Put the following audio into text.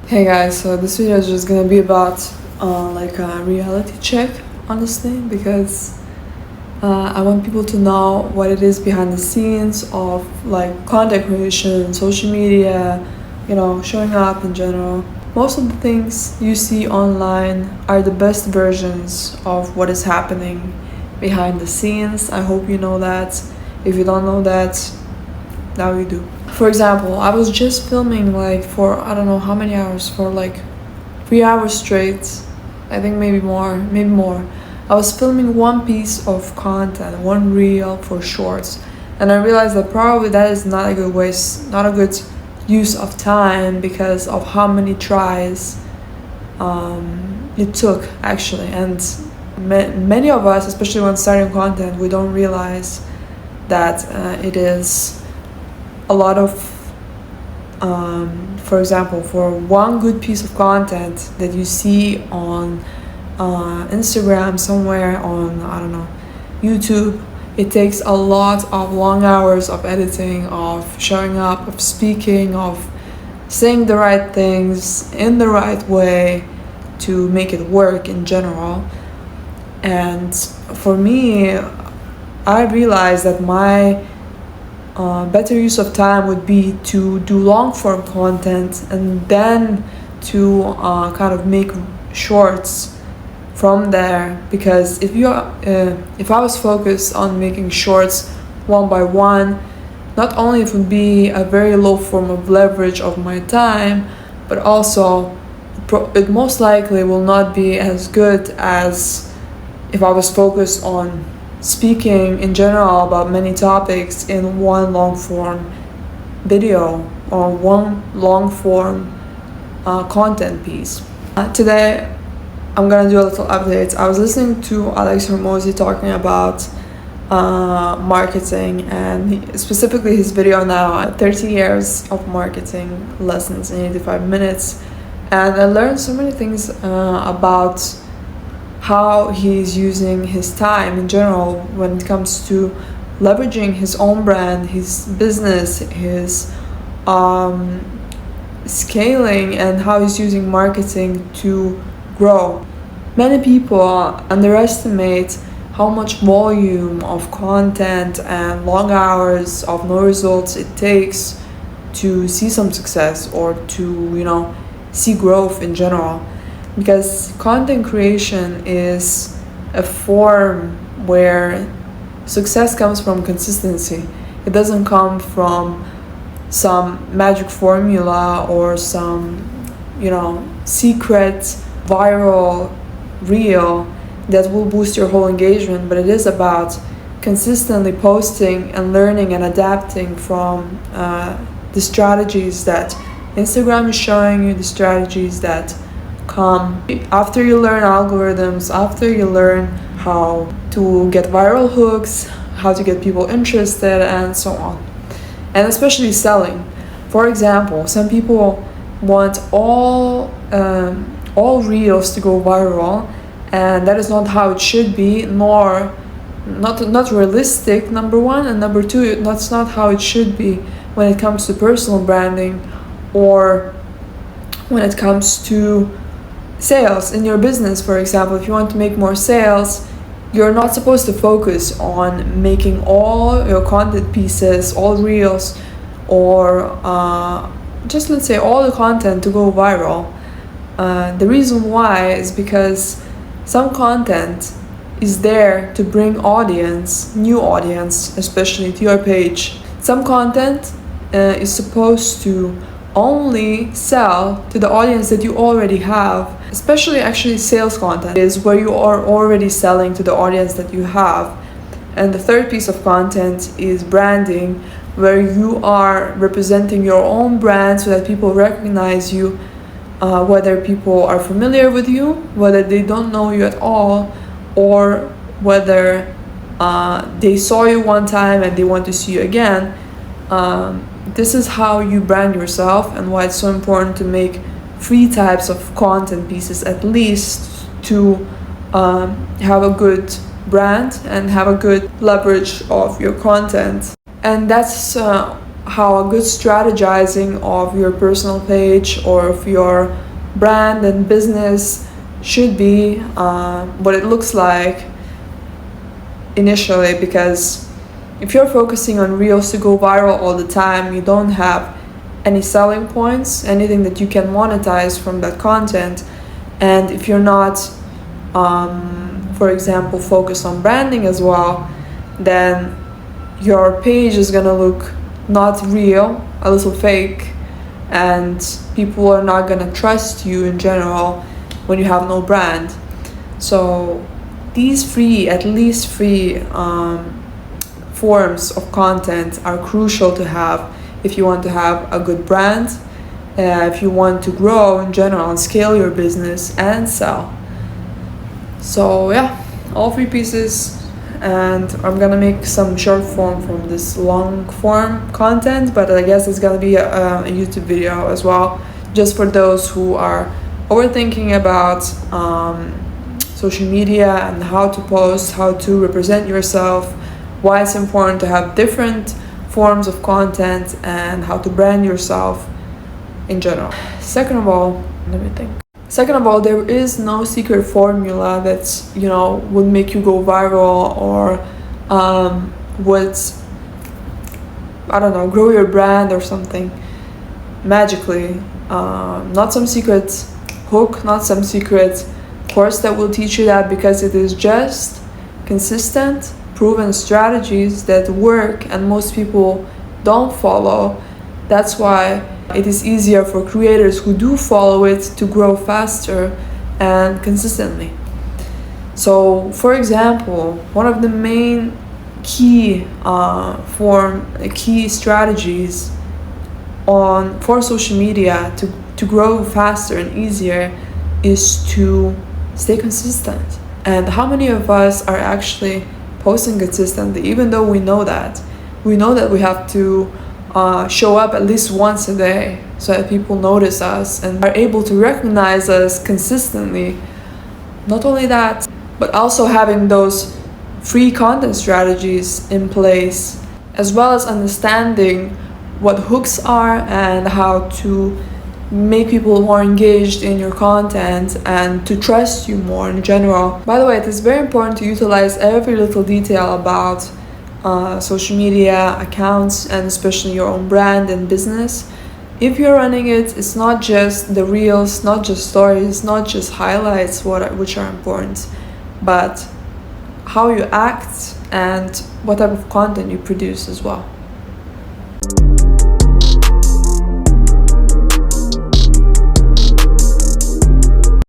Hey guys, so this video is just gonna be about like a reality check, honestly, because I want people to know what it is behind the scenes of like content creation, social media, showing up in general. Most of the things you see online are the best versions of what is happening behind the scenes. I hope you know that. If you don't know that, now you do. For example, I was just filming like for I don't know how many hours, for like 3 hours straight. I think maybe more, maybe more. I was filming one piece of content, one reel for shorts, and I realized that probably that is not a good waste, not a good use of time because of how many tries it took actually. And many of us, especially when starting content, we don't realize that it is a lot of for example, for one good piece of content that you see on Instagram, somewhere on, I don't know, YouTube, it takes a lot of long hours of editing, of showing up, of speaking, of saying the right things in the right way to make it work in general. And for me, I realized that my better use of time would be to do long form content and then to kind of make shorts from there, because if I was focused on making shorts one by one, not only it would be a very low form of leverage of my time, but also it most likely will not be as good as if I was focused on speaking in general about many topics in one long form video or one long form content piece. Today I'm gonna do a little update. I was listening to Alex Hormozy talking about marketing, and specifically his video now, 30 years of marketing lessons in 85 minutes, and I learned so many things about how he's using his time in general when it comes to leveraging his own brand, his business, his scaling, and how he's using marketing to grow. Many people underestimate how much volume of content and long hours of no results it takes to see some success or to, see growth in general. Because content creation is a form where success comes from consistency. It doesn't come from some magic formula or some, secret viral reel that will boost your whole engagement, but it is about consistently posting and learning and adapting from the strategies that Instagram is showing you, the strategies that come after you learn algorithms, after you learn how to get viral hooks, how to get people interested, and so on. And especially selling. For example, some people want all reels to go viral, and that is not how it should be, nor not realistic, number one, and number two, that's not how it should be when it comes to personal branding or when it comes to sales in your business. For example, if you want to make more sales, you're not supposed to focus on making all your content pieces, all reels, or just let's say all the content to go viral. The reason why is because some content is there to bring new audience, especially to your page. Some content is supposed to only sell to the audience that you already have, especially actually sales content is where you are already selling to the audience that you have. And the third piece of content is branding, where you are representing your own brand so that people recognize you, whether people are familiar with you, whether they don't know you at all, or whether they saw you one time and they want to see you again. This is how you brand yourself, and why it's so important to make 3 types of content pieces at least to have a good brand and have a good leverage of your content. And that's how a good strategizing of your personal page or of your brand and business should be, what it looks like initially, because if you're focusing on reels to go viral all the time, you don't have any selling points, anything that you can monetize from that content. And if you're not, for example, focused on branding as well, then your page is gonna look not real, a little fake, and people are not gonna trust you in general when you have no brand. So these at least three forms of content are crucial to have if you want to have a good brand, if you want to grow in general and scale your business and sell. So yeah, all three pieces, and I'm gonna make some short form from this long form content, but I guess it's gonna be a YouTube video as well, just for those who are overthinking about social media and how to post, how to represent yourself, why it's important to have different forms of content, and how to brand yourself in general. Second of all, there is no secret formula that's, would make you go viral or would, I don't know, grow your brand or something magically. Not some secret hook, not some secret course that will teach you that, because it is just consistent, proven strategies that work and most people don't follow. That's why it is easier for creators who do follow it to grow faster and consistently. So, for example, one of the main key strategies for social media to grow faster and easier is to stay consistent. And how many of us are actually posting consistently, even though we know that we have to show up at least once a day so that people notice us and are able to recognize us consistently. Not only that, but also having those free content strategies in place, as well as understanding what hooks are and how to make people more engaged in your content and to trust you more in general. By the way, it is very important to utilize every little detail about social media accounts, and especially your own brand and business. If you're running it, it's not just the reels, not just stories, not just highlights which are important, but how you act and what type of content you produce as well.